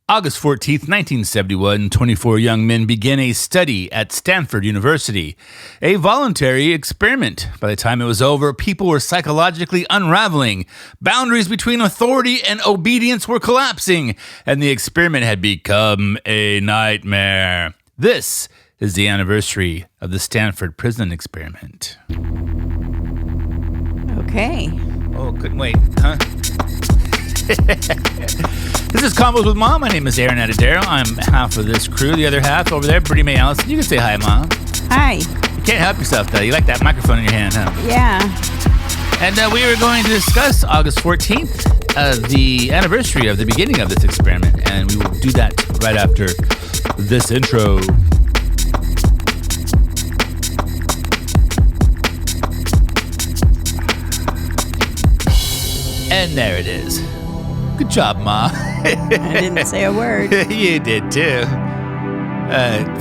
August 14th, 1971, 24 young men begin a study at Stanford University, a voluntary experiment. By the time it was over, people were psychologically unraveling. Boundaries between authority and obedience were collapsing, and the experiment had become a nightmare. This is the anniversary of the Stanford prison experiment. Okay. Oh, couldn't wait, huh? This is Convos With Ma. My name is Aaron Adadero. I'm half of this crew. The other half over there, Brittany Mae Allison. You can say hi, Ma. Hi. You can't help yourself, though. You like that microphone in your hand, huh? Yeah. And we were going to discuss August 14th, the anniversary of the beginning of this experiment. And we will do that right after this intro. And there it is. Good job, Ma. I didn't say a word. You did, too.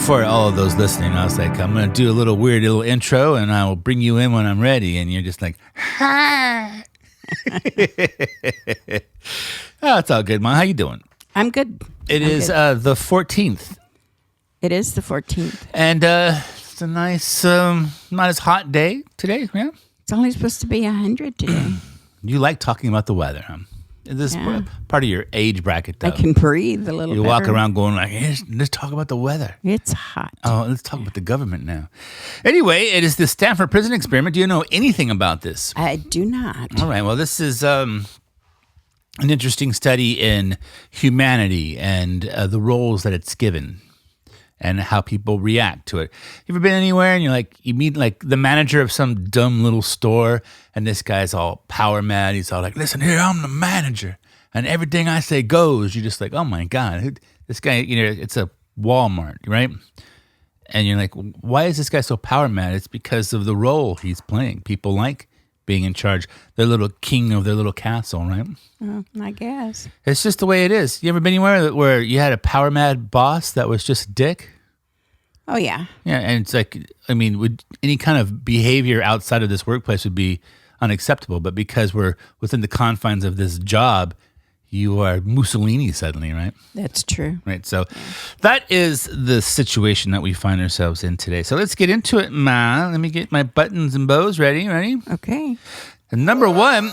For all of those listening, I was like, I'm going to do a weird little intro, and I will bring you in when I'm ready. And you're just like, hi. Oh, it's all good, Ma. How you doing? I'm good. It is the 14th. It is the 14th. And it's a nice, not as hot day today, yeah? It's only supposed to be 100 today. You like talking about the weather, huh? This is part of your age bracket, though. I can breathe a little bit. You walk around going like, hey, let's talk about the weather. It's hot. Oh, let's talk about the government now. Anyway, it is the Stanford prison experiment. Do you know anything about this? I do not. All right. Well, this is an interesting study in humanity and the roles that it's given and how people react to it. You ever been anywhere and you meet like the manager of some dumb little store, and this guy's all power mad. He's all like, listen here, I'm the manager, and everything I say goes. You're just like, oh my God, this guy, it's a Walmart, right? And you're like, why is this guy so power mad? It's because of the role he's playing. People like being in charge. They're little king of their little castle, right? I guess. It's just the way it is. You ever been anywhere where you had a power mad boss that was just a dick? Oh, yeah. Yeah, and it's like, would any kind of behavior outside of this workplace would be unacceptable, but because we're within the confines of this job, you are Mussolini suddenly, right? That's true. Right, so that is the situation that we find ourselves in today. So let's get into it, Ma. Let me get my buttons and bows ready? Okay. And number one,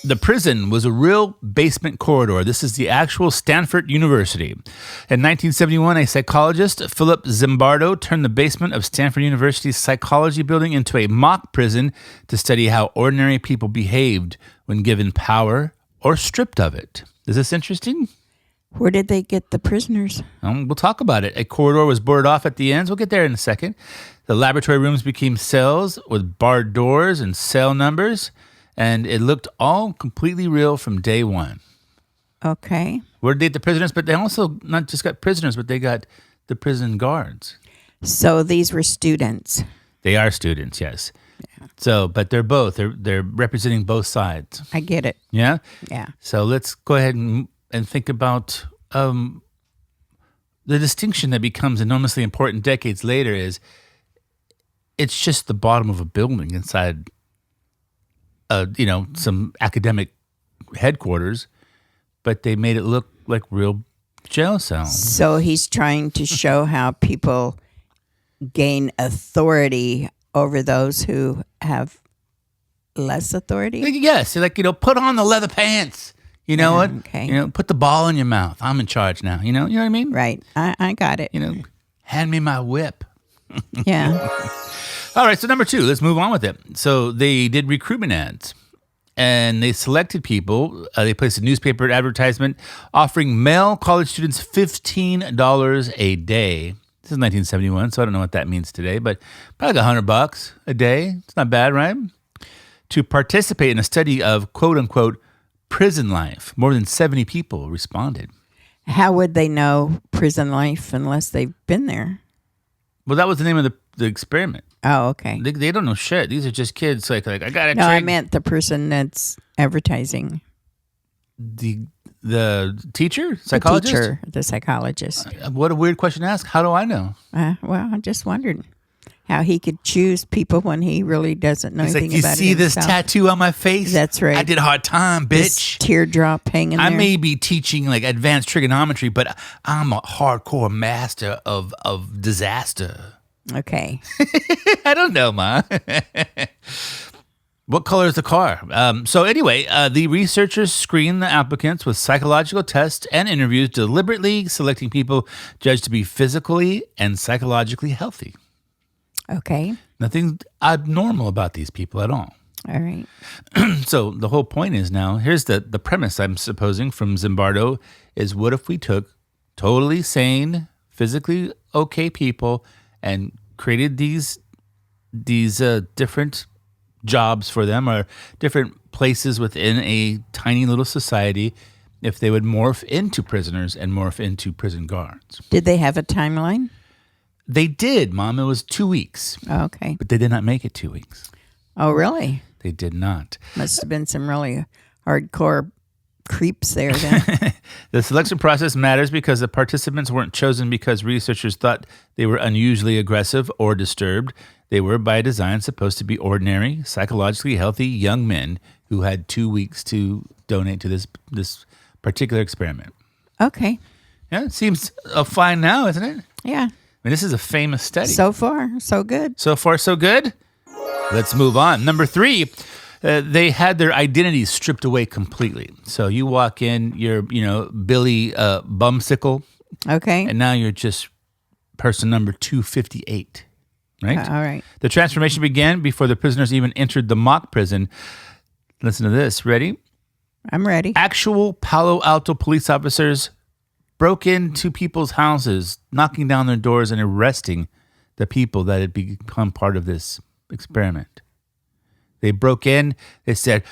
the prison was a real basement corridor. This is the actual Stanford University. In 1971, a psychologist, Philip Zimbardo, turned the basement of Stanford University's psychology building into a mock prison to study how ordinary people behaved when given power or stripped of it. Is this interesting? Where did they get the prisoners? We'll talk about it. A corridor was boarded off at the ends. We'll get there in a second. The laboratory rooms became cells with barred doors and cell numbers, and it looked all completely real from day one. Okay. Where did they get the prisoners? But they also not just got prisoners, but they got the prison guards. So these were students. They are students, yes. Yeah. So, but they're both. They're representing both sides. I get it. Yeah? Yeah. So let's go ahead and think about the distinction that becomes enormously important decades later is it's just the bottom of a building inside some academic headquarters, but they made it look like real jail cells. So he's trying to show how people gain authority over those who have less authority? Yes, put on the leather pants. You know what? Okay. Put the ball in your mouth. I'm in charge now. You know what I mean? Right. I got it. Hand me my whip. Yeah. All right, so number two, let's move on with it. So they did recruitment ads, and they selected people. They placed a newspaper advertisement offering male college students $15 a day. This is 1971, so I don't know what that means today, but probably like $100 a day. It's not bad, right? To participate in a study of quote-unquote prison life. More than 70 people responded. How would they know prison life unless they've been there? Well, that was the name of the experiment. Oh, okay. They don't know shit. These are just kids. Like I got to. No, I meant the person that's advertising. The teacher, psychologist, The psychologist. What a weird question to ask. How do I know? Well, I just wondered. how he could choose people when he really doesn't know It's like, anything you about see it this himself. tattoo on my face? That's right. I did a hard time, This bitch. teardrop hanging I there. may be teaching like advanced trigonometry, but I'm a hardcore master of disaster. Okay. I don't know, Ma. What color is the car? So anyway, the researchers screened the applicants with psychological tests and interviews, deliberately selecting people judged to be physically and psychologically healthy. Okay. Nothing abnormal about these people at all. All right. So the whole point is now, here's the premise I'm supposing from Zimbardo is, what if we took totally sane, physically okay people and created these different jobs for them, or different places within a tiny little society, if they would morph into prisoners and morph into prison guards. Did they have a timeline? They did, Mom. It was 2 weeks, Okay. but they did not make it 2 weeks. Oh, really? They did not. Must have been some really hardcore creeps there then. The selection process matters because the participants weren't chosen because researchers thought they were unusually aggressive or disturbed. They were, by design, supposed to be ordinary, psychologically healthy young men who had 2 weeks to donate to this particular experiment. Okay. Yeah, it seems fine now, isn't it? Yeah. I mean, this is a famous study. So far, so good. So far, so good. Let's move on. Number 3, they had their identities stripped away completely. So you walk in, you're, Billy Bumsicle, Okay. and now you're just person number 258, right? All right. The transformation began before the prisoners even entered the mock prison. Listen to this. Ready? I'm ready. Actual Palo Alto police officers broke into people's houses, knocking down their doors and arresting the people that had become part of this experiment. They broke in. They said,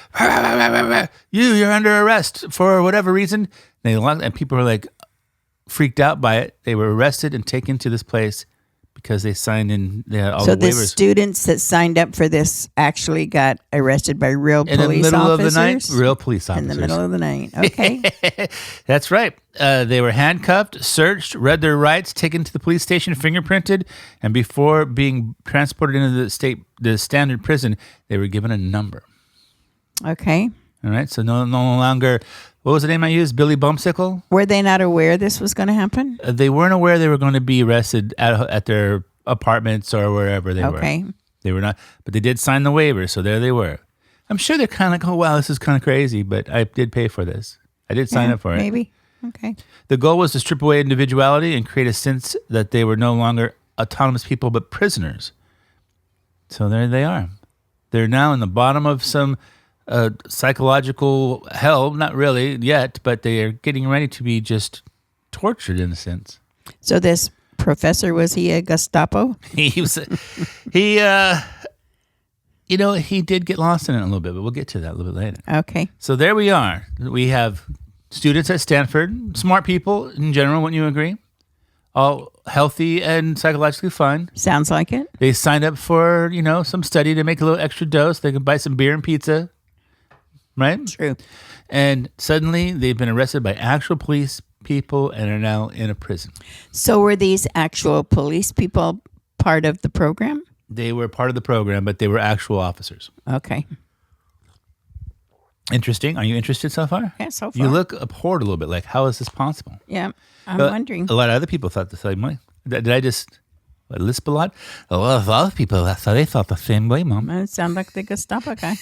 you're under arrest for whatever reason. They locked, and people were like freaked out by it. They were arrested and taken to this place because they signed in all So the the waivers. students that signed up for this actually got arrested by real In the police middle officers? of the night, real police officers. In the middle of the night. Okay. That's right. They were handcuffed, searched, read their rights, taken to the police station, fingerprinted, and before being transported into the standard prison, they were given a number. Okay. All right, so no longer, what was the name I used? Billy Bumsicle? Were they not aware this was going to happen? They weren't aware they were going to be arrested at their apartments or wherever they were. Okay. They were not, but they did sign the waiver, so there they were. I'm sure they're kind of like, oh, wow, this is kind of crazy, but I did pay for this. I did sign Yeah, up for it. Maybe. Okay. The goal was to strip away individuality and create a sense that they were no longer autonomous people, but prisoners. So there they are. They're now in the bottom of some psychological hell. Not really yet, but they are getting ready to be just tortured in a sense. So this professor, was he a Gestapo? He did get lost in it a little bit, but we'll get to that a little bit later. Okay. So there we are. We have students at Stanford, smart people in general, wouldn't you agree? All healthy and psychologically fine. Sounds like it. They signed up for, some study to make a little extra dose. They can buy some beer and pizza, right? True. And suddenly they've been arrested by actual police people and are now in a prison. So were these actual police people part of the program? They were part of the program, but they were actual officers. Okay. Interesting. Are you interested so far? Yeah, so far. You look abhorred a little bit. Like, how is this possible? Yeah, I'm But wondering. A lot of other people thought the same way. Did I just lisp a lot? A lot of other people, they thought the same way, Mom. It sounds like the Gestapo guy.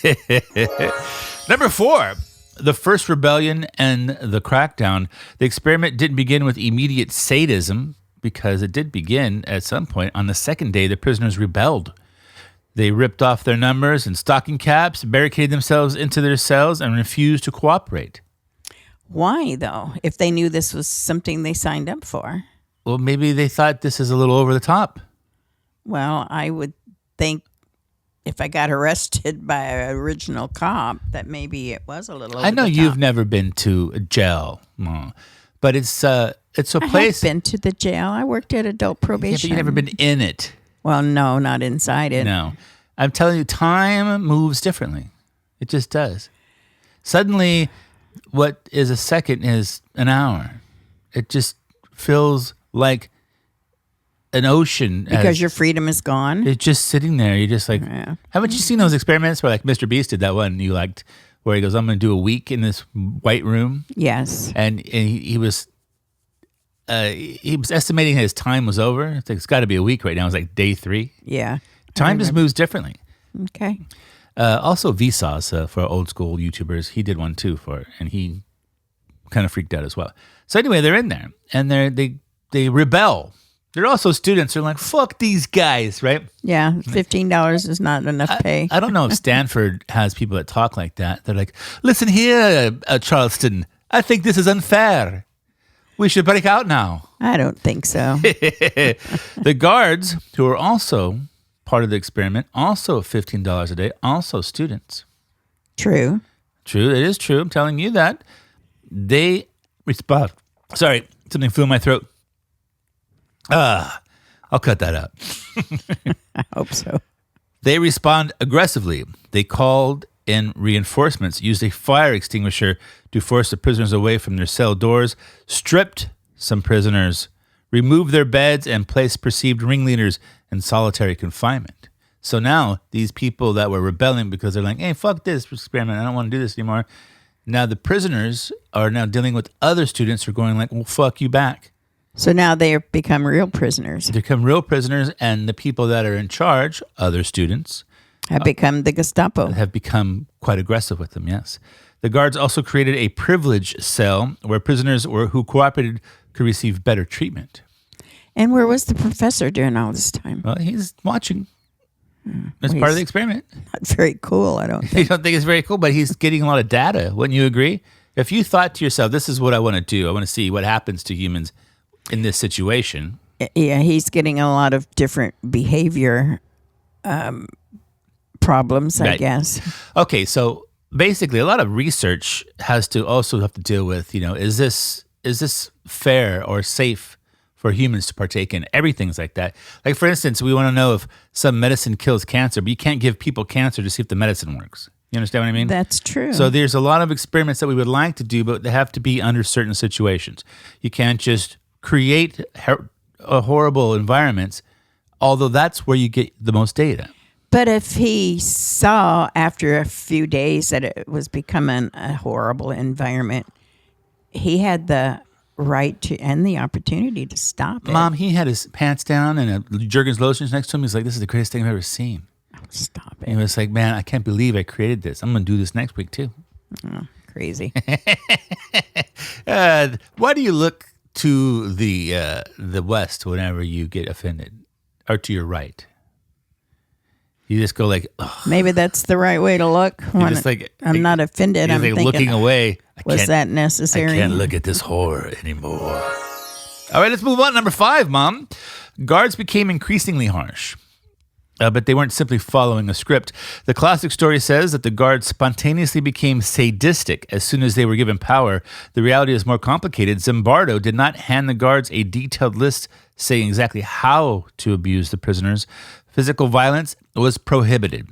Number 4, the first rebellion and the crackdown. The experiment didn't begin with immediate sadism because it did begin at some point. On the second day, the prisoners rebelled. They ripped off their numbers and stocking caps, barricaded themselves into their cells, and refused to cooperate. Why, though, if they knew this was something they signed up for? Well, maybe they thought this is a little over the top. Well, I would think if I got arrested by an original cop, that maybe it was a little over I know the you've top. never been to a jail, Mom, but it's a I place. have been to the jail. I worked at adult Yeah, probation. but you've never been in it. Well, no, not inside it. No. I'm telling you, time moves differently. It just does. Suddenly, what is a second is an hour. It just feels like an ocean. Because your freedom is gone. It's just sitting there. You're just like, Yeah. haven't you seen those experiments where like Mr. Beast did that one you liked, where he goes, I'm going to do a week in this white room. Yes. And he was estimating his time was over. It's like, it's got to be a week right now. It's like day 3. Yeah. Time just moves differently. Okay. Also, Vsauce, for old school YouTubers, he did one too and he kind of freaked out as well. So anyway, they're in there and they rebel. They're also students. They're like, fuck these guys, right? Yeah, $15 is not enough pay. I don't know if Stanford has people that talk like that. They're like, listen here, Charleston, I think this is unfair. We should break out now. I don't think so. The guards, who are also part of the experiment, also $15 a day, also students. True. True, it is true. I'm telling you that. They respond. Sorry, something flew in my throat. I'll cut that out. I hope so. They respond aggressively. They called in reinforcements, used a fire extinguisher to force the prisoners away from their cell doors, stripped some prisoners, removed their beds, and placed perceived ringleaders in solitary confinement. So now these people that were rebelling because they're like, hey, fuck this experiment, I don't want to do this anymore. Now the prisoners are now dealing with other students who are going like, well, fuck you back. So now they have become real prisoners. They become real prisoners, and the people that are in charge, other students, Have become the Gestapo. have become quite aggressive with them, yes. The guards also created a privilege cell where prisoners who cooperated could receive better treatment. And where was the professor during all this time? Well, he's watching. That's Well, part of the he's experiment. Not very cool, I don't You think. don't think it's very cool, but he's getting a lot of data. Wouldn't you agree? If you thought to yourself, this is what I want to do, I want to see what happens to humans in this situation. Yeah, he's getting a lot of different behavior problems, I Right. guess. Okay, so basically a lot of research has to also have to deal with, is this fair or safe for humans to partake in? Everything's like that. Like, for instance, we want to know if some medicine kills cancer, but you can't give people cancer to see if the medicine works. You understand what I mean? That's true. So there's a lot of experiments that we would like to do, but they have to be under certain situations. You can't just create horrible environments, although that's where you get the most data. But if he saw after a few days that it was becoming a horrible environment, he had the right to and the opportunity to stop it. Mom, he had his pants down and a Jergens lotions next to him. He's like, this is the greatest thing I've ever seen. Stop And he it. was like, man, I can't believe I created this. I'm going to do this next week too. Crazy. Why do you look to the west whenever you get offended, or to your right? You just go like, ugh. Maybe that's the right way to look. When just like- I'm not offended. You're I'm like thinking, looking away. was that I necessary? can't look at this horror anymore. All right, let's move on. Number 5, Mom. Guards became increasingly harsh. But they weren't simply following a script. The classic story says that the guards spontaneously became sadistic as soon as they were given power. The reality is more complicated. Zimbardo did not hand the guards a detailed list saying exactly how to abuse the prisoners. Physical violence was prohibited,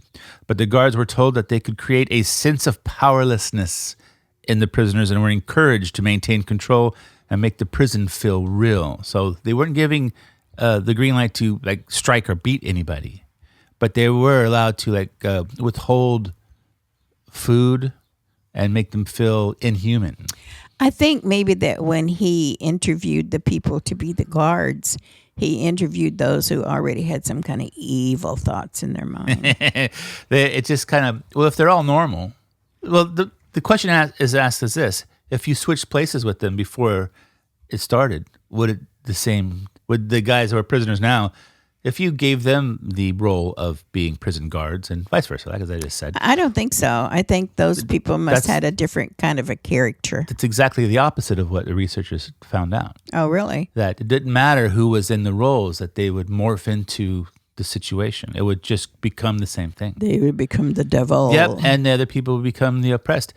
but the guards were told that they could create a sense of powerlessness in the prisoners and were encouraged to maintain control and make the prison feel real. So they weren't giving the green light to like strike or beat anybody, but they were allowed to withhold food and make them feel inhuman. I think maybe that when he interviewed the people to be the guards, he interviewed those who already had some kind of evil thoughts in their mind. It's just kind of, well, if they're all normal, well, the question is asked as this: if you switched places with them before it started, would the guys who are prisoners now, if you gave them the role of being prison guards and vice versa, like as I just said? I don't think so. I think those people must That's- had a different kind of a character. It's exactly the opposite of what the researchers found out. Oh, really? That it didn't matter who was in the roles, that they would morph into the situation. It would just become the same thing. They would become the devil. Yep, and the other people would become the oppressed.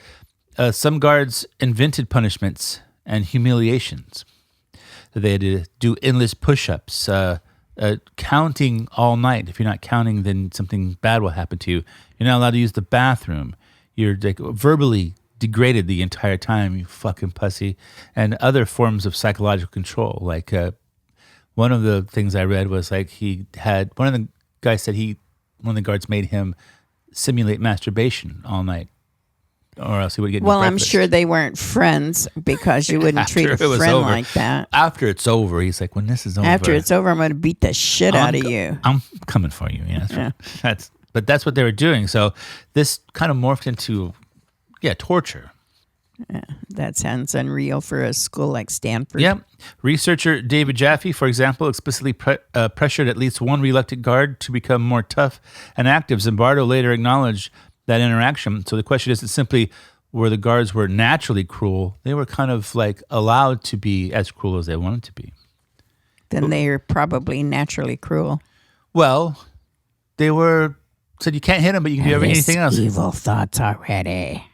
Some guards invented punishments and humiliations. They had to do endless push-ups, counting all night. If you're not counting, then something bad will happen to you. You're not allowed to use the bathroom. You're like verbally degraded the entire time, you fucking pussy. And other forms of psychological control, like One of the things I read was like one of the guys said one of the guards made him simulate masturbation all night, or else he would get. Well, I'm sure they weren't friends because you wouldn't treat a friend like that. After it's over, he's like, when this is over. After it's over, I'm going to beat the shit out of you. I'm coming for you. Yeah, that's what they were doing. So this kind of morphed into, torture. Yeah, that sounds unreal for a school like Stanford. Yeah. Researcher David Jaffe, for example, explicitly pressured at least one reluctant guard to become more tough and active. Zimbardo later acknowledged that interaction. So the question isn't simply where the guards were naturally cruel. They were kind of like allowed to be as cruel as they wanted to be. Then they are probably naturally cruel. Well, they said you can't hit them, but you can do anything else. Evil thoughts already.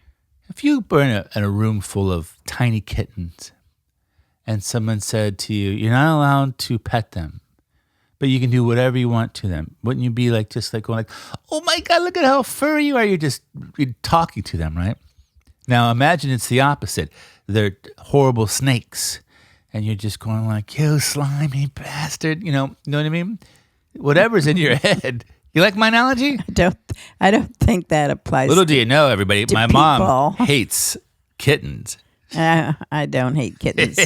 If you were in a room full of tiny kittens and someone said to you, you're not allowed to pet them, but you can do whatever you want to them, wouldn't you be like just like going like, oh my God, look at how furry you are. You're talking to them, right? Now imagine it's the opposite. They're horrible snakes and you're just going like, you slimy bastard. You know what I mean? Whatever's in your head. You like my analogy? I don't think that applies. Little do you know, everybody, my mom hates kittens. I don't hate kittens.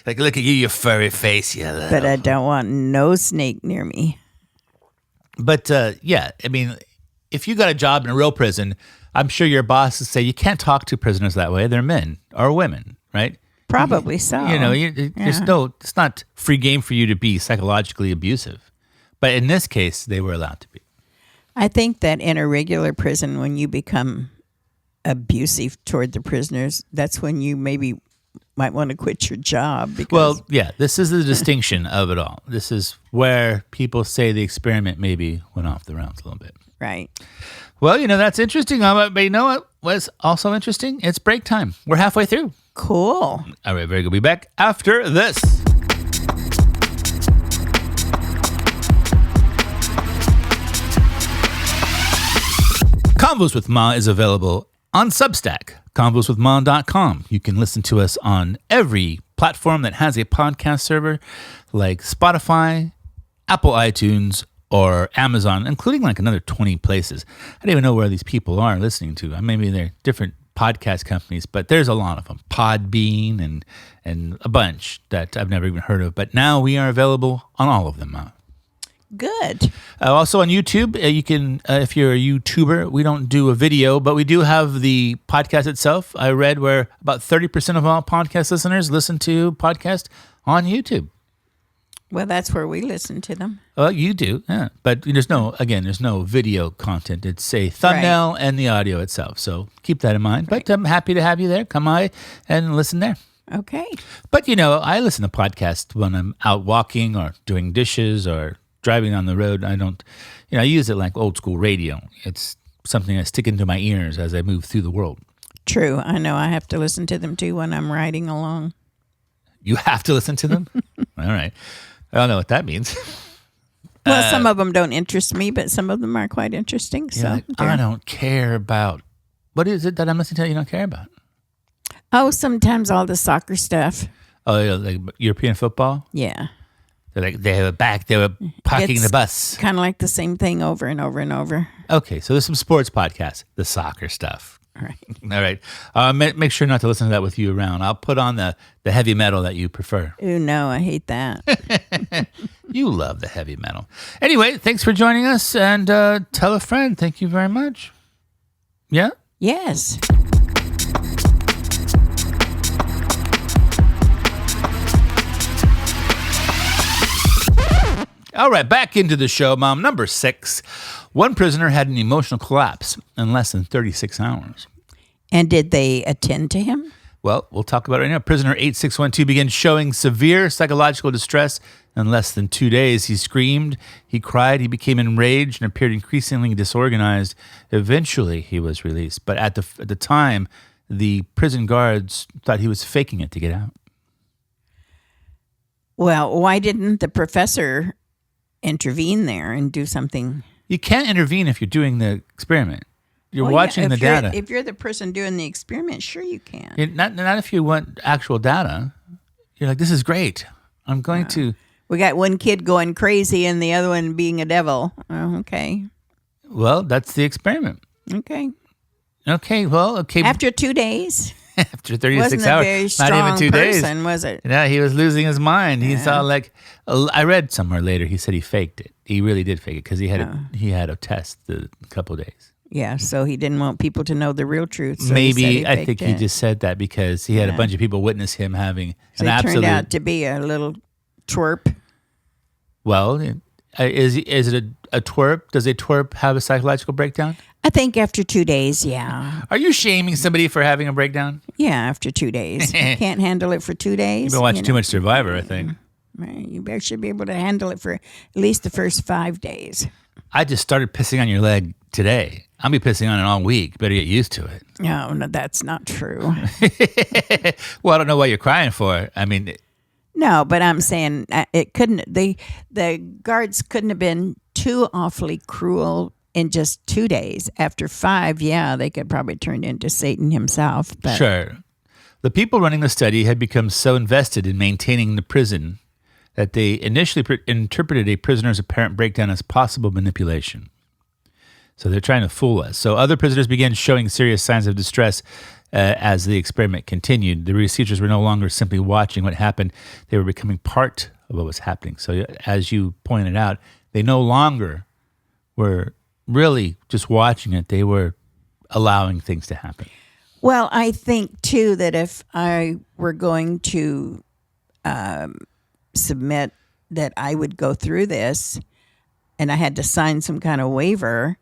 Like, look at you furry face, But I don't want no snake near me. But I mean, if you got a job in a real prison, I'm sure your bosses say you can't talk to prisoners that way. They're men or women, right? Probably so. It's not free game for you to be psychologically abusive. But in this case, they were allowed to be. I think that in a regular prison, when you become abusive toward the prisoners, that's when you maybe might want to quit your job. This is the distinction of it all. This is where people say the experiment maybe went off the rails a little bit. Right. Well, that's interesting. But you know what was also interesting? It's break time. We're halfway through. Cool. All right, very good. We'll be back after this. Convos with Ma is available on Substack, convoswithma.com. You can listen to us on every platform that has a podcast server like Spotify, Apple iTunes, or Amazon, including like another 20 places. I don't even know where these people are listening to. Maybe they're different podcast companies, but there's a lot of them. Podbean and a bunch that I've never even heard of. But now we are available on all of them. Good. Also on YouTube, you can, if you're a YouTuber, we don't do a video, but we do have the podcast itself. I read where about 30% of all podcast listeners listen to podcasts on YouTube. Well, that's where we listen to them. Well, you do, yeah. But there's no video content. It's a thumbnail and the audio itself. So keep that in mind. Right. But I'm happy to have you there. Come by and listen there. Okay. But, I listen to podcasts when I'm out walking or doing dishes or driving on the road. I don't, I use it like old school radio. It's something I stick into my ears as I move through the world. True. I know I have to listen to them too when I'm riding along. You have to listen to them? All right. I don't know what that means. Well, some of them don't interest me, but some of them are quite interesting. So I don't care about, what is it that I'm listening to you don't care about? Oh, sometimes all the soccer stuff. Oh, like European football? Yeah. They were parking the bus. Kind of like the same thing over and over and over. Okay, so there's some sports podcasts, the soccer stuff. All right. All right. Make sure not to listen to that with you around. I'll put on the heavy metal that you prefer. Oh, no, I hate that. You love the heavy metal. Anyway, thanks for joining us, and tell a friend. Thank you very much. Yeah? Yes. All right, back into the show, Mom. Number 6. One prisoner had an emotional collapse in less than 36 hours. And did they attend to him? Well, we'll talk about it right now. Prisoner 8612 began showing severe psychological distress in less than 2 days. He screamed, he cried, he became enraged, and appeared increasingly disorganized. Eventually, he was released. But at the time, the prison guards thought he was faking it to get out. Well, why didn't the professor intervene there and do something? You can't intervene if you're doing the experiment. You're watching the data. If you're the person doing the experiment, sure you can. Not if you want actual data. You're like, this is great. I'm going to. We got one kid going crazy and the other one being a devil. Oh, okay. Well, that's the experiment. Okay. Okay, well, okay. After 2 days. After 36 wasn't hours. a very strong not even 2 person, days. was it? Yeah, he was losing his mind. He saw I read somewhere later, he said he faked it. He really did fake it because he had a test a couple of days. Yeah, so he didn't want people to know the real truth. So Maybe, I think he just said that because he had a bunch of people witness him having so an absolute... turned out to be a little twerp. Well, is it a twerp? Does a twerp have a psychological breakdown? I think after 2 days, yeah. Are you shaming somebody for having a breakdown? Yeah, after 2 days. Can't handle it for 2 days. You've been watching too much Survivor, I think. Right, you should be able to handle it for at least the first 5 days. I just started pissing on your leg today. I'll be pissing on it all week. Better get used to it. No, that's not true. Well, I don't know what you're crying for. I mean... No, but I'm saying it couldn't. The guards couldn't have been too awfully cruel in just 2 days. After 5, yeah, they could probably turn into Satan himself. But. Sure. The people running the study had become so invested in maintaining the prison that they initially interpreted a prisoner's apparent breakdown as possible manipulation. So they're trying to fool us. So other prisoners began showing serious signs of distress as the experiment continued. The researchers were no longer simply watching what happened. They were becoming part of what was happening. So as you pointed out, they no longer were really just watching it. They were allowing things to happen. Well, I think, too, that if I were going to submit that I would go through this and I had to sign some kind of waiver,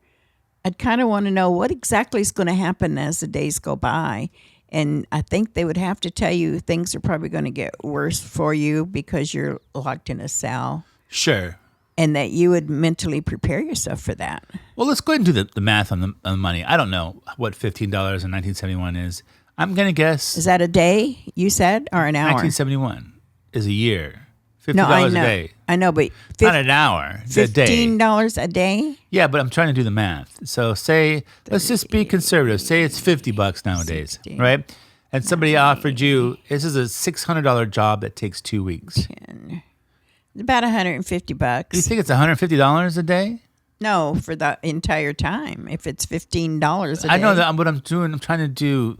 I'd kind of want to know what exactly is going to happen as the days go by. And I think they would have to tell you things are probably going to get worse for you because you're locked in a cell. Sure. And that you would mentally prepare yourself for that. Well, let's go ahead and do the math on the money. I don't know what $15 in 1971 is. I'm going to guess... Is that a day, you said, or an hour? 1971 is a year. $50 no, I know. a day. I know, but... Not an hour, a day. $15 a day? Yeah, but I'm trying to do the math. So say, let's just be conservative. Say it's $50 nowadays, 60. Right? And somebody offered you, this is a $600 job that takes 2 weeks. 10. About $150. Do you think it's $150 a day? No, for the entire time. If it's $15 a day. I know that what I'm doing. I'm trying to do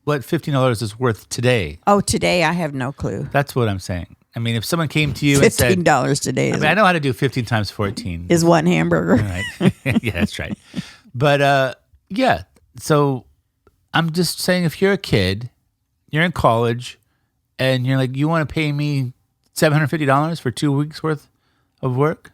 what $15 is worth today. Oh, today I have no clue. That's what I'm saying. I mean, if someone came to you and said $15 today, I know how to do 15 times 14 is one hamburger. Right? Yeah, that's right. But yeah. So I'm just saying, if you're a kid, you're in college, and you're like, you want to pay me $750 for 2 weeks worth of work?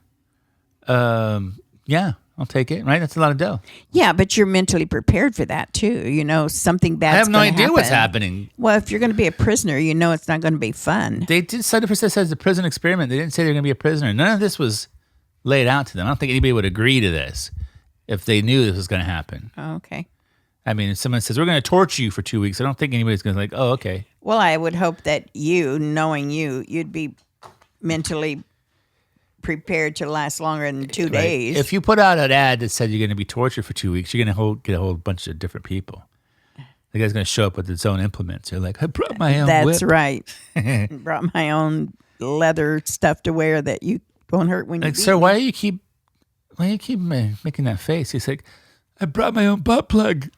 Yeah, I'll take it. Right? That's a lot of dough. Yeah, but you're mentally prepared for that too. You know, something bad. I have no idea what's happening. Well, if you're going to be a prisoner, you know it's not going to be fun. They did cite it says a prison experiment. They didn't say they're going to be a prisoner. None of this was laid out to them. I don't think anybody would agree to this if they knew this was going to happen. Oh, okay. I mean, if someone says, we're going to torture you for 2 weeks, I don't think anybody's going to like, oh, okay. Well, I would hope that you, knowing you'd be mentally prepared to last longer than 2 days. If you put out an ad that said you're going to be tortured for 2 weeks, you're going to get a whole bunch of different people. The guy's going to show up with his own implements. They're like, I brought my own whip. That's right. Brought my own leather stuff to wear that you won't hurt when you like, sir, why do you keep making that face? He's like, I brought my own butt plug.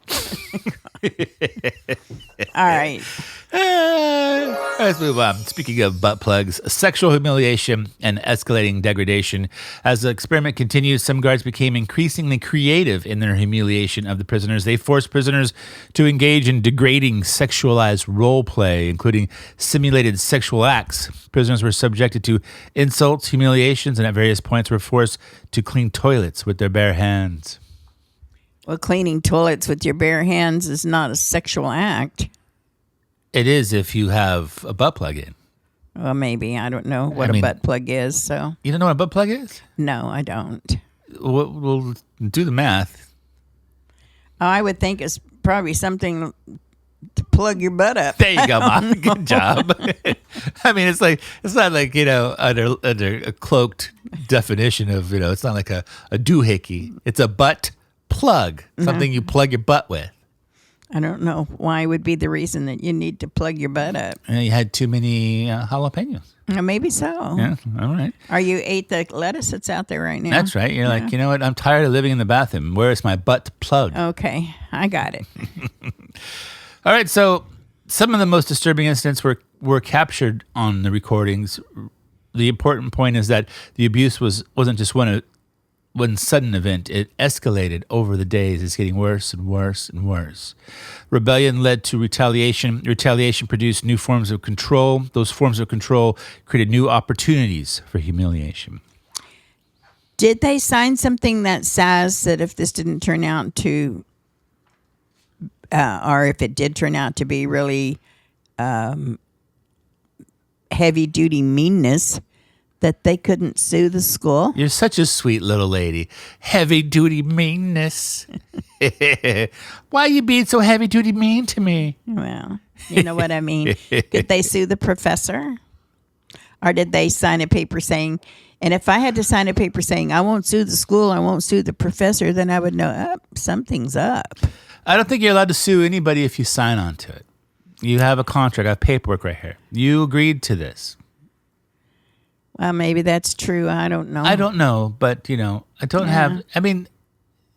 All right. Let's move on. Speaking of butt plugs, sexual humiliation and escalating degradation. As the experiment continues, some guards became increasingly creative in their humiliation of the prisoners. They forced prisoners to engage in degrading sexualized role play, including simulated sexual acts. Prisoners were subjected to insults, humiliations, and at various points were forced to clean toilets with their bare hands. Well, cleaning toilets with your bare hands is not a sexual act. It is if you have a butt plug in. Well, maybe. I don't know what a butt plug is, so. You don't know what a butt plug is? No, I don't. We'll do the math. Oh, I would think it's probably something to plug your butt up. There you go, Mom. Good job. I mean, it's not like, under a cloaked definition of, it's not like a doohickey. It's a butt plug, something you plug your butt with. I don't know why would be the reason that you need to plug your butt up. You had too many jalapenos. Maybe so. Yeah, all right. Or you ate the lettuce that's out there right now. That's right. You're like, you know what? I'm tired of living in the bathroom. Where is my butt plug? Okay, I got it. All right. So some of the most disturbing incidents were captured on the recordings. The important point is that the abuse wasn't just one sudden event. It escalated over the days. It's getting worse and worse and worse. Rebellion led to retaliation. Retaliation produced new forms of control. Those forms of control created new opportunities for humiliation. Did they sign something that says that if this didn't turn out to, or if it did turn out to be really heavy-duty meanness, that they couldn't sue the school? You're such a sweet little lady. Heavy-duty meanness. Why are you being so heavy-duty mean to me? Well, you know what I mean. Could they sue the professor? Or did they sign a paper saying, and if I had to sign a paper saying, I won't sue the school, I won't sue the professor, then I would know, something's up. I don't think you're allowed to sue anybody if you sign on to it. You have a contract. I have paperwork right here. You agreed to this. Well, maybe that's true. I don't know. I don't know, but, I don't have... I mean,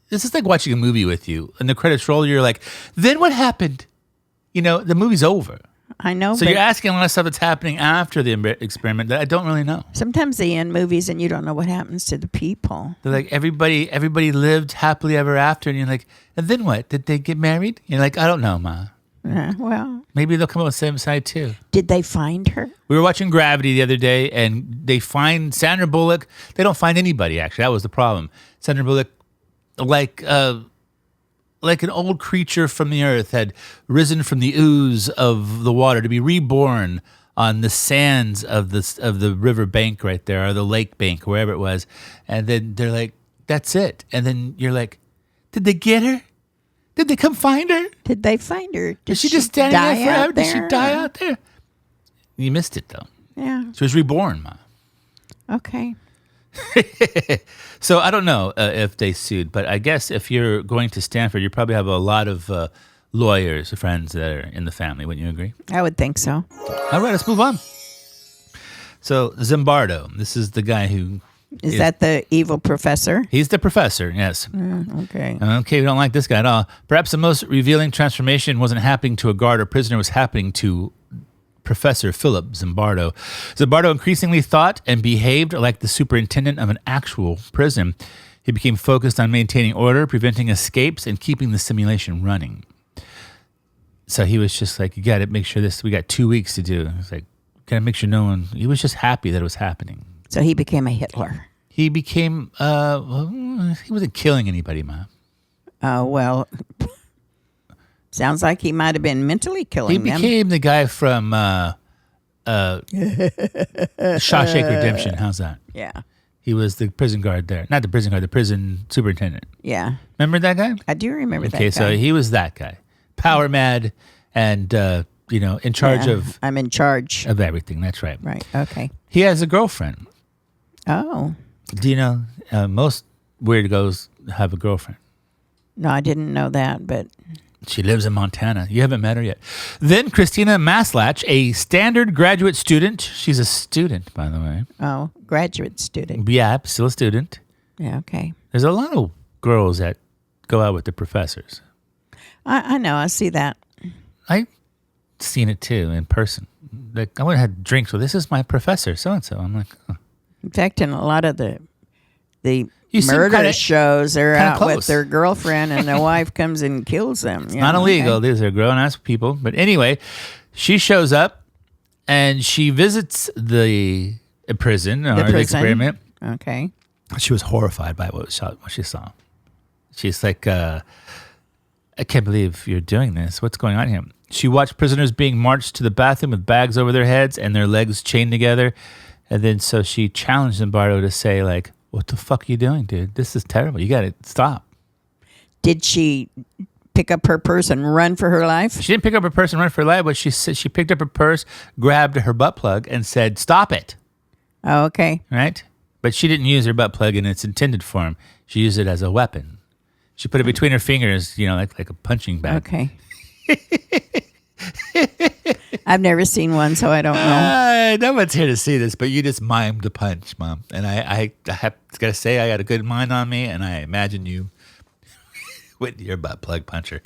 this is like watching a movie with you, and the credits roll, you're like, then what happened? The movie's over. I know, so you're asking a lot of stuff that's happening after the experiment that I don't really know. Sometimes they end movies and you don't know what happens to the people. They're like, everybody lived happily ever after, and you're like, and then what? Did they get married? You're like, I don't know, Ma. Well, maybe they'll come up with the same side too. Did they find her? We were watching Gravity the other day, and they find Sandra Bullock. They don't find anybody, actually. That was the problem. Sandra Bullock, like an old creature from the earth, had risen from the ooze of the water to be reborn on the sands of the river bank right there, or the lake bank, wherever it was. And then they're like, that's it. And then you're like, did they get her? Did they come find her? Did they find her? Did she just standing there forever? Did she die out there? You missed it, though. Yeah. She was reborn, Ma. Okay. So I don't know if they sued, but I guess if you're going to Stanford, you probably have a lot of lawyers, friends that are in the family. Wouldn't you agree? I would think so. All right, let's move on. So Zimbardo, this is the guy who... Is that the evil professor? He's the professor, yes. Okay. Okay, we don't like this guy at all. Perhaps the most revealing transformation wasn't happening to a guard or prisoner, it was happening to Professor Philip Zimbardo. Zimbardo increasingly thought and behaved like the superintendent of an actual prison. He became focused on maintaining order, preventing escapes, and keeping the simulation running. So he was just like, you got to make sure we got 2 weeks to do. It's like, got to make sure he was just happy that it was happening. So he became a Hitler. He became, he wasn't killing anybody, Ma. Oh, well, sounds like he might have been mentally killing them. He became the guy from Shawshank Redemption. How's that? Yeah. He was the prison guard there. Not the prison guard, the prison superintendent. Yeah. Remember that guy? I do remember that guy. Okay, so he was that guy. Power mad and, in charge of... I'm in charge. Of everything, that's right. Right, okay. He has a girlfriend. Oh. Do you know, most weirdos have a girlfriend. No, I didn't know that, but... She lives in Montana. You haven't met her yet. Then Christina Maslach, a Stanford graduate student. She's a student, by the way. Oh, graduate student. Yeah, still a student. Yeah, okay. There's a lot of girls that go out with the professors. I know. I see that. I've seen it, too, in person. Like, I went and had drinks with, this is my professor, so-and-so. I'm like, oh. In fact, in a lot of the murder shows, they're out with their girlfriend and the wife comes and kills them. It's not illegal. Okay. These are grown-ass people. But anyway, she shows up and she visits the prison or the experiment. Okay. She was horrified by what she saw. She's like, I can't believe you're doing this. What's going on here? She watched prisoners being marched to the bathroom with bags over their heads and their legs chained together. And then so she challenged Zimbardo to say, like, what the fuck are you doing, dude? This is terrible. You got to stop. Did she pick up her purse and run for her life? She didn't pick up her purse and run for her life, but she said she picked up her purse, grabbed her butt plug, and said, stop it. Oh, okay. Right? But she didn't use her butt plug in its intended form. She used it as a weapon. She put it between her fingers, like a punching bag. Okay. I've never seen one, so I don't know. No one's here to see this, but you just mimed the punch, Mom. And I have got to say, I got a good mind on me, and I imagine you with your butt plug puncher.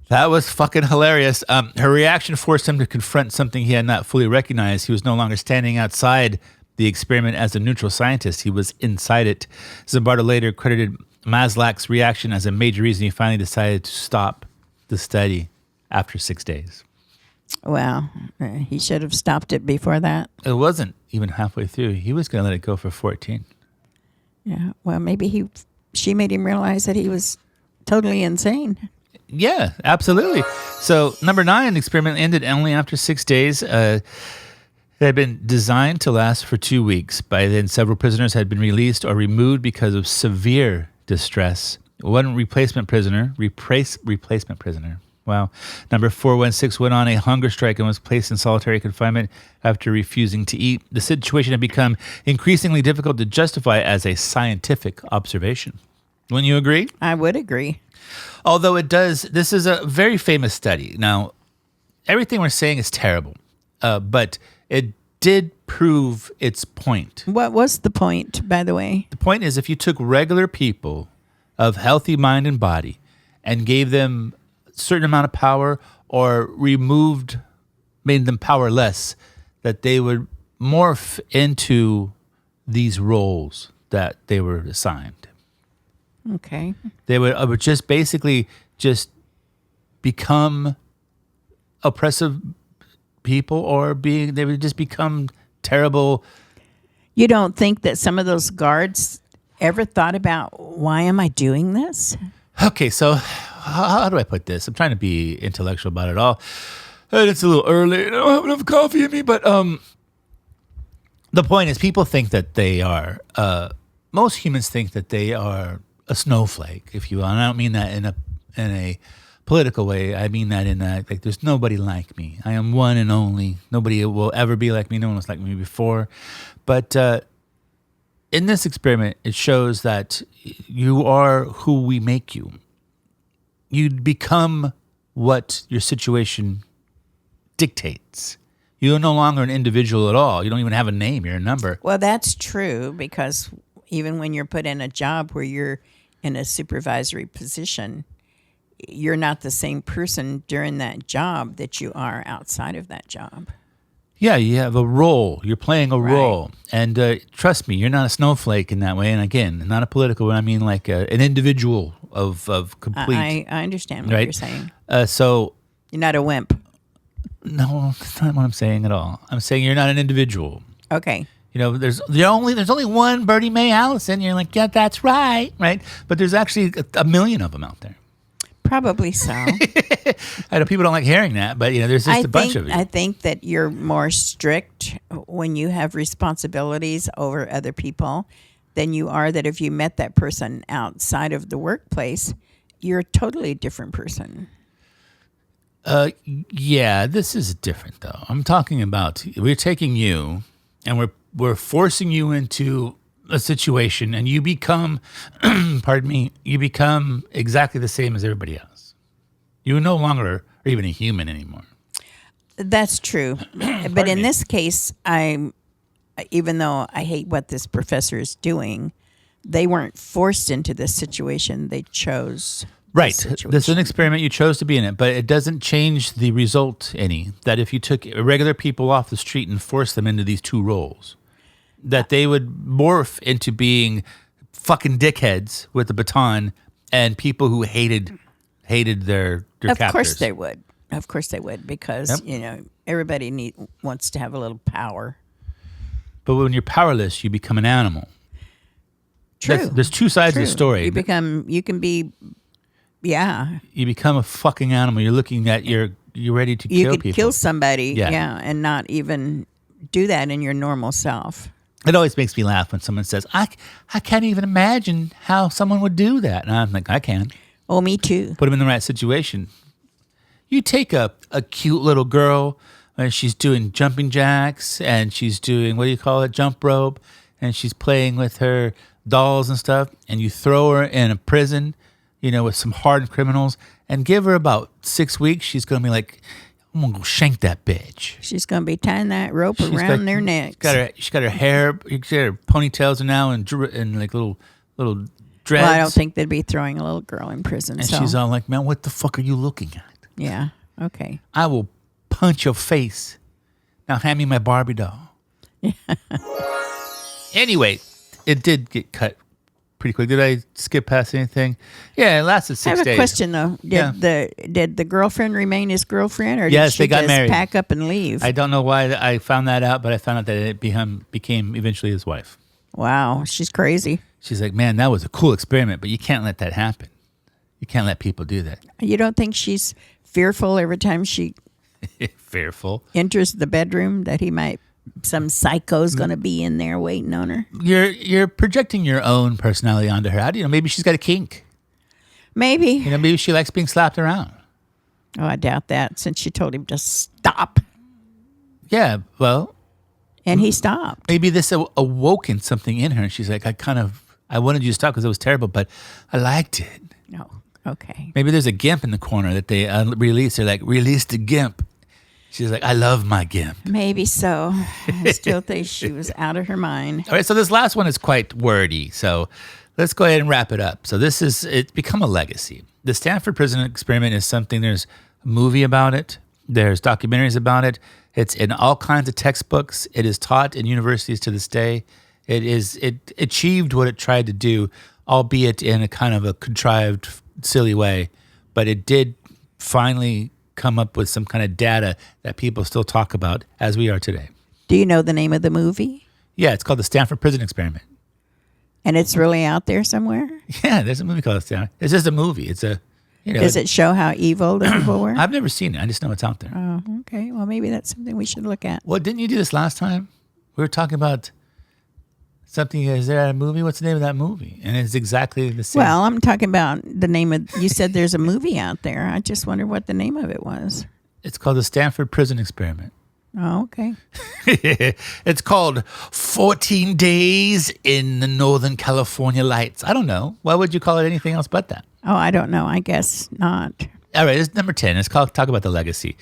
That was fucking hilarious. Her reaction forced him to confront something he had not fully recognized. He was no longer standing outside the experiment as a neutral scientist. He was inside it. Zimbardo later credited Maslach's reaction as a major reason he finally decided to stop the study after 6 days. Well, he should have stopped it before that. It wasn't even halfway through. He was going to let it go for 14. Yeah. Well, maybe she made him realize that he was totally insane. Yeah, absolutely. So, number 9, the experiment ended only after 6 days. It had been designed to last for 2 weeks. By then, several prisoners had been released or removed because of severe distress. One replacement prisoner. Wow. Number 416 went on a hunger strike and was placed in solitary confinement after refusing to eat. The situation had become increasingly difficult to justify as a scientific observation. Wouldn't you agree? I would agree. Although this is a very famous study. Now, everything we're saying is terrible, but it did prove its point. What was the point, by the way? The point is if you took regular people of healthy mind and body and gave them certain amount of power or made them powerless, that they would morph into these roles that they were assigned. Okay. They would just basically just become oppressive people, or they would just become terrible. You don't think that some of those guards ever thought about, why am I doing this? Okay, so how do I put this? I'm trying to be intellectual about it all. And it's a little early. I don't have enough coffee in me, but the point is, people think that they are. Most humans think that they are a snowflake, if you will. And I don't mean that in a political way. I mean that in that, like, there's nobody like me. I am one and only. Nobody will ever be like me. No one was like me before. But in this experiment, it shows that you are who we make you. You become what your situation dictates. You're no longer an individual at all. You don't even have a name. You're a number. Well, that's true, because even when you're put in a job where you're in a supervisory position, you're not the same person during that job that you are outside of that job. Yeah, you have a role. You're playing a role. And trust me, you're not a snowflake in that way. And again, not a political one. I mean like an individual of complete. I understand what you're saying. So you're not a wimp. No, that's not what I'm saying at all. I'm saying you're not an individual. Okay. You know, there's only one Bertie Mae Allison. You're like, yeah, that's right. But there's actually a million of them out there. Probably so. I know people don't like hearing that, but there's just a bunch of it. I think that you're more strict when you have responsibilities over other people than you are that if you met that person outside of the workplace, you're a totally different person. Yeah, this is different though. I'm talking about, we're taking you and we're forcing you into a situation, and you become, you become exactly the same as everybody else. You no longer are even a human anymore. That's true. But in this case, even though I hate what this professor is doing, they weren't forced into this situation. They chose. Right. This is an experiment. You chose to be in it, but it doesn't change the result any. That if you took regular people off the street and forced them into these two roles, that they would morph into being fucking dickheads with a baton and people who hated their captors. Of course they would. Of course they would, because everybody wants to have a little power. But when you're powerless, you become an animal. True. There's two sides of the story. You can be. Yeah. You become a fucking animal. You're looking at you're ready to kill people. You could kill somebody, and not even do that in your normal self. It always makes me laugh when someone says, I can't even imagine how someone would do that. And I'm like, I can. Oh, me too. Put them in the right situation. You take a cute little girl, and she's doing jumping jacks, and she's doing, jump rope, and she's playing with her dolls and stuff, and you throw her in a prison, with some hardened criminals, and give her about 6 weeks. She's going to be like, I'm going to go shank that bitch. She's going to be tying that rope around their necks. She's got her hair, you see her ponytails are now and like little dreads. Well, I don't think they'd be throwing a little girl in prison. And she's all like, man, what the fuck are you looking at? Yeah, okay. I will punch your face. Now hand me my Barbie doll. Anyway, it did get cut pretty quick. Did I skip past anything? Yeah, it lasted 6 days. I have a question though. Did the girlfriend remain his girlfriend, or did she they got just married. pack up and leave? I don't know why I found that out, but I found out that it became eventually his wife. Wow, she's crazy. She's like, man, that was a cool experiment, but you can't let that happen. You can't let people do that. You don't think she's fearful every time she Fearful. enters the bedroom that some psycho's going to be in there waiting on her? You're projecting your own personality onto her. How do you know? Maybe she's got a kink. Maybe. Maybe she likes being slapped around. Oh, I doubt that, since she told him to stop. Yeah, well. And he stopped. Maybe this awoken something in her, and she's like, I wanted you to stop because it was terrible, but I liked it. No. Okay. Maybe there's a gimp in the corner that they release. They're like, release the gimp. She's like, I love my gimp. Maybe so. I still think she was out of her mind. All right, so this last one is quite wordy. So let's go ahead and wrap it up. So it's become a legacy. The Stanford prison experiment is something, there's a movie about it. There's documentaries about it. It's in all kinds of textbooks. It is taught in universities to this day. It achieved what it tried to do, albeit in a kind of a contrived, silly way. But it did finally come up with some kind of data that people still talk about as we are today. Do you know the name of the movie? Yeah, it's called the Stanford Prison Experiment. And it's really out there somewhere? Yeah, there's a movie called Stanford. It's just a movie. It's a, Does it show how evil the people were? I've never seen it. I just know it's out there. Oh, okay. Well, maybe that's something we should look at. Well, didn't you do this last time? We were talking about something. Is there a movie? What's the name of that movie? And it's exactly the same. Well, I'm talking about the name of, you said there's a movie out there. I just wonder what the name of it was. It's called the Stanford Prison Experiment. Oh, okay. It's called 14 Days in the Northern California Lights. I don't know. Why would you call it anything else but that? Oh, I don't know. I guess not. All right, it's number 10. It's called Talk About the Legacy.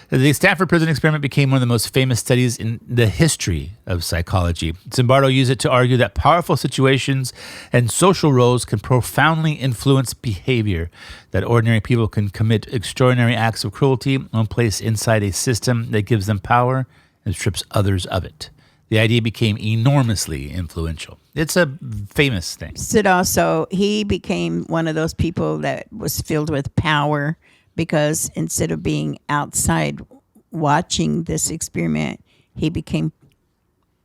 The Stanford Prison Experiment became one of the most famous studies in the history of psychology. Zimbardo used it to argue that powerful situations and social roles can profoundly influence behavior, that ordinary people can commit extraordinary acts of cruelty when placed inside a system that gives them power and strips others of it. The idea became enormously influential. It's a famous thing. Sid also, he became one of those people that was filled with power because instead of being outside watching this experiment, he became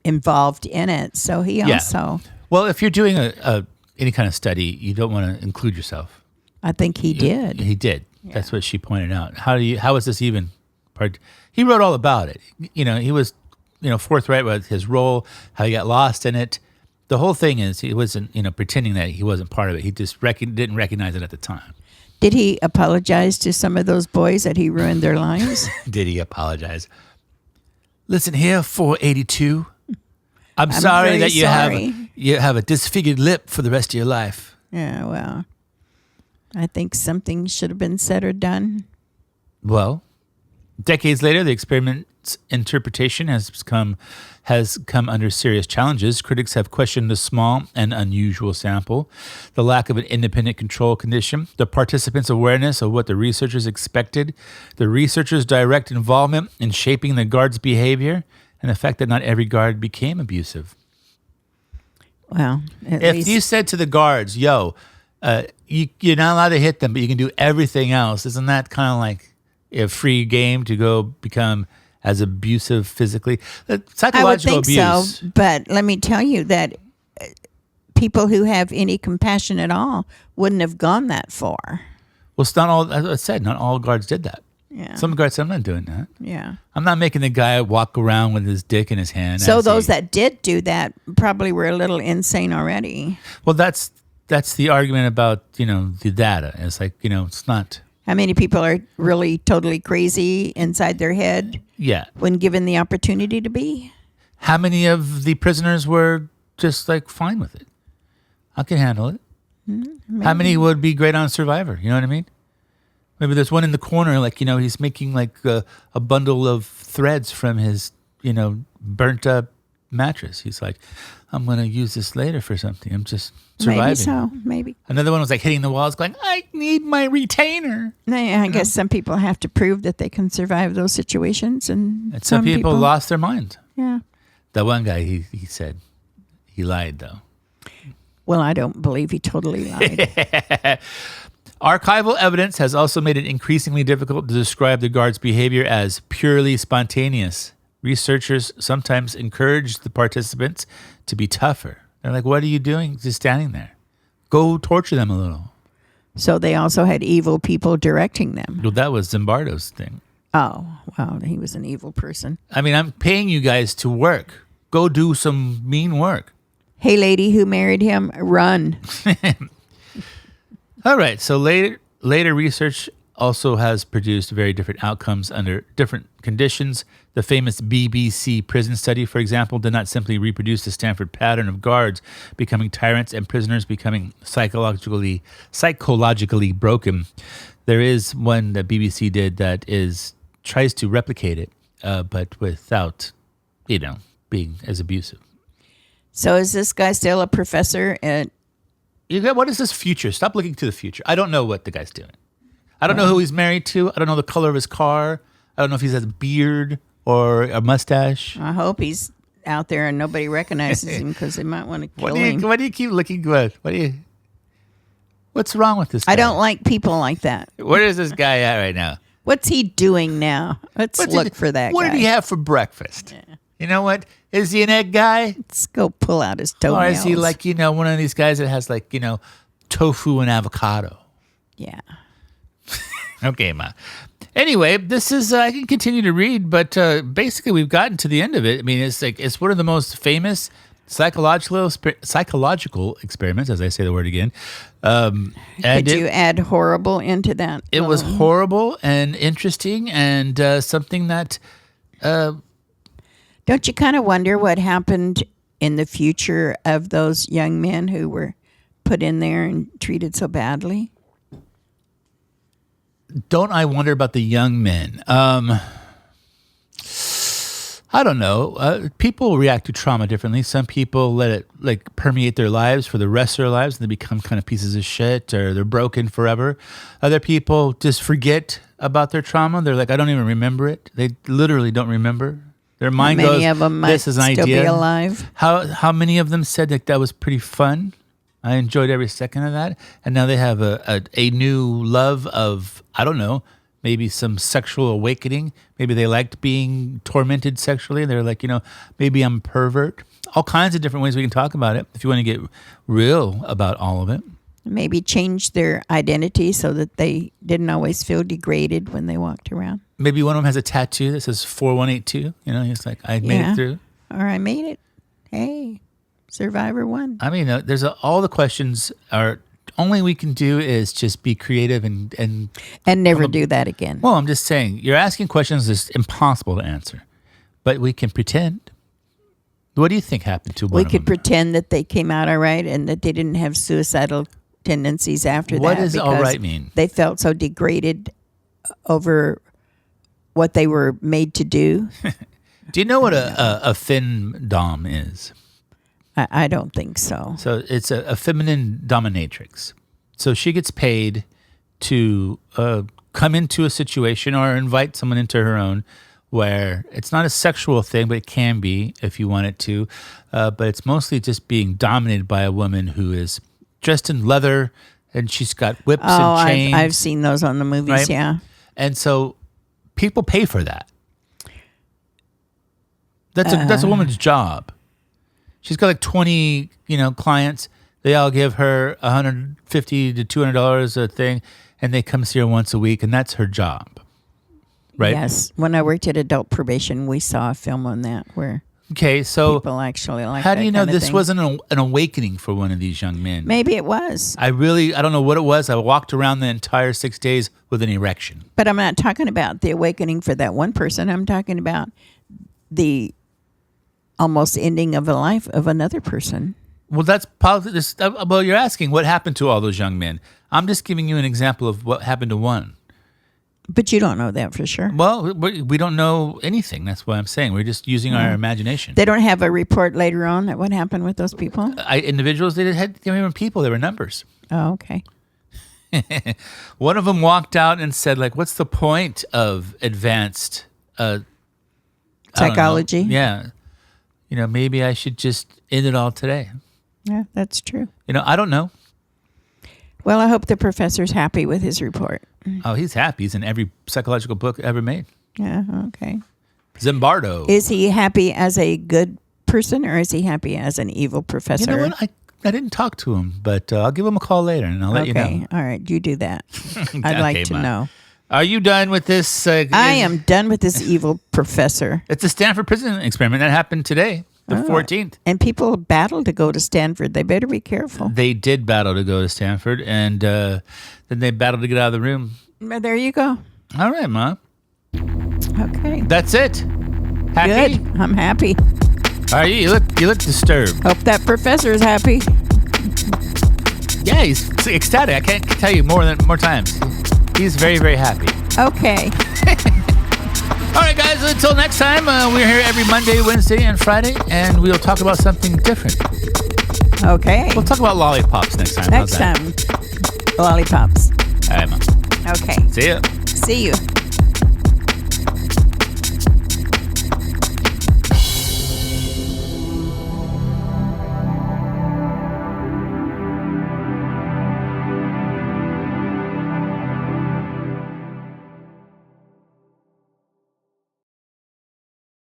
involved in it. So he also... Well, if you're doing any kind of study, you don't want to include yourself. I think he did. He did. Yeah. That's what she pointed out. How is this even part? He wrote all about it. He was... forthright with his role, how he got lost in it. The whole thing is he wasn't, pretending that he wasn't part of it. He just didn't recognize it at the time. Did he apologize to some of those boys that he ruined their lives? Did he apologize? Listen here, 482. I'm sorry that you have a disfigured lip for the rest of your life. Yeah, well, I think something should have been said or done. Well, decades later, the experiment's interpretation has come under serious challenges. Critics have questioned the small and unusual sample, the lack of an independent control condition, the participants' awareness of what the researchers expected, the researchers' direct involvement in shaping the guards' behavior, and the fact that not every guard became abusive. Well, if you said to the guards, yo, you're not allowed to hit them, but you can do everything else, isn't that kind of like a free game to go become as abusive physically? Psychological I would think abuse. so, but let me tell you that people who have any compassion at all wouldn't have gone that far. Well, it's not all, as I said, not all guards did that. Yeah. Some guards said, I'm not doing that. Yeah. I'm not making the guy walk around with his dick in his hand. So those that did do that probably were a little insane already. Well, that's the argument about, the data. It's like, it's not. How many people are really totally crazy inside their head? Yeah. When given the opportunity to be? How many of the prisoners were just like fine with it? I can handle it. How many would be great on Survivor? You know what I mean? Maybe there's one in the corner, like, he's making like a bundle of threads from his, burnt up mattress. He's like, I'm going to use this later for something. I'm just surviving. Maybe so, maybe. Another one was like hitting the walls going, I need my retainer. I guess some people have to prove that they can survive those situations. And some people lost their mind. Yeah. That one guy, he said he lied, though. Well, I don't believe he totally lied. Archival evidence has also made it increasingly difficult to describe the guards' behavior as purely spontaneous. Researchers sometimes encourage the participants to be tougher. They're like, what are you doing just standing there? Go torture them a little. So they also had evil people directing them. Well, that was Zimbardo's thing. Oh, well, he was an evil person. I mean, I'm paying you guys to work. Go do some mean work. Hey, lady who married him, run. All right. So later research also has produced very different outcomes under different conditions. The famous BBC prison study, for example, did not simply reproduce the Stanford pattern of guards becoming tyrants and prisoners becoming psychologically broken. There is one that BBC did that tries to replicate it, but without, being as abusive. So is this guy still a professor at... What is this future? Stop looking to the future. I don't know what the guy's doing. I don't know who he's married to. I don't know the color of his car. I don't know if he has a beard or a mustache. I hope he's out there and nobody recognizes him because they might want to kill him. Why do you keep looking good? What's wrong with this guy? I don't like people like that. Where is this guy at right now? What's he doing now? Let's look for that guy. What did he have for breakfast? Yeah. You know what? Is he an egg guy? Let's go pull out his toenails. Or is he like, one of these guys that has like, tofu and avocado? Yeah. Okay, Ma. Anyway, this is, I can continue to read, but basically we've gotten to the end of it. I mean, it's one of the most famous psychological experiments, as I say the word again. Could you add horrible into that? It was horrible and interesting and something that... Don't you kind of wonder what happened in the future of those young men who were put in there and treated so badly? Don't I wonder about the young men? I don't know. People react to trauma differently. Some people let it permeate their lives for the rest of their lives and they become kind of pieces of shit or they're broken forever. Other people just forget about their trauma. They're like, I don't even remember it. They literally don't remember. Their mind goes, many of them might this is an still idea. Be alive. How many of them said that was pretty fun? I enjoyed every second of that. And now they have a new love of, I don't know, maybe some sexual awakening. Maybe they liked being tormented sexually. They're like, maybe I'm a pervert. All kinds of different ways we can talk about it if you want to get real about all of it. Maybe change their identity so that they didn't always feel degraded when they walked around. Maybe one of them has a tattoo that says 4182. He's like, I made it through. Or I made it. Hey, Survivor won. I mean, all the questions are, only we can do is just be creative and never do that again. Well, I'm just saying, you're asking questions that's impossible to answer, but we can pretend. What do you think happened to one of them? We could pretend that they came out all right and that they didn't have suicidal tendencies after that. What does all right mean? They felt so degraded over what they were made to do. Do you know what a femdom is? I don't think so. So it's a feminine dominatrix. So she gets paid to come into a situation or invite someone into her own where it's not a sexual thing, but it can be if you want it to. But it's mostly just being dominated by a woman who is dressed in leather and she's got whips and chains. I've seen those on the movies, right? Yeah. And so people pay for that. That's a woman's job. She's got like 20, clients. They all give her $150 to $200 a thing, and they come see her once a week, and that's her job, right? Yes. When I worked at adult probation, we saw a film on that where people actually like. How do you know this wasn't an awakening for one of these young men? Maybe it was. I don't know what it was. I walked around the entire 6 days with an erection. But I'm not talking about the awakening for that one person. I'm talking about the almost ending of the life of another person. Well, you're asking what happened to all those young men. I'm just giving you an example of what happened to one. But you don't know that for sure. Well, we don't know anything. That's what I'm saying. We're just using our imagination. They don't have a report later on that what happened with those people? Individuals, they weren't even people. They were numbers. Oh, okay. One of them walked out and said, like, what's the point of advanced Psychology? Yeah. Maybe I should just end it all today. Yeah, that's true. I don't know. Well, I hope the professor's happy with his report. Oh, he's happy. He's in every psychological book ever made. Yeah, okay. Zimbardo. Is he happy as a good person or is he happy as an evil professor? You know what? I didn't talk to him, but I'll give him a call later and I'll let you know. All right, you do that. I'd like to know. Are you done with this? I am done with this evil professor. It's a Stanford prison experiment that happened today, the 14th. And people battle to go to Stanford. They better be careful. They did battle to go to Stanford, and then they battled to get out of the room. Well, there you go. All right, Ma. Okay. That's it. Happy? Good. I'm happy. Are you? You look disturbed. Hope that professor is happy. Yeah, he's ecstatic. I can't tell you more times. He's very, very happy. Okay. All right, guys. Until next time, we're here every Monday, Wednesday, and Friday, and we'll talk about something different. Okay. We'll talk about lollipops next time. Next time. Lollipops. All right, Mom. Okay. See ya. See you.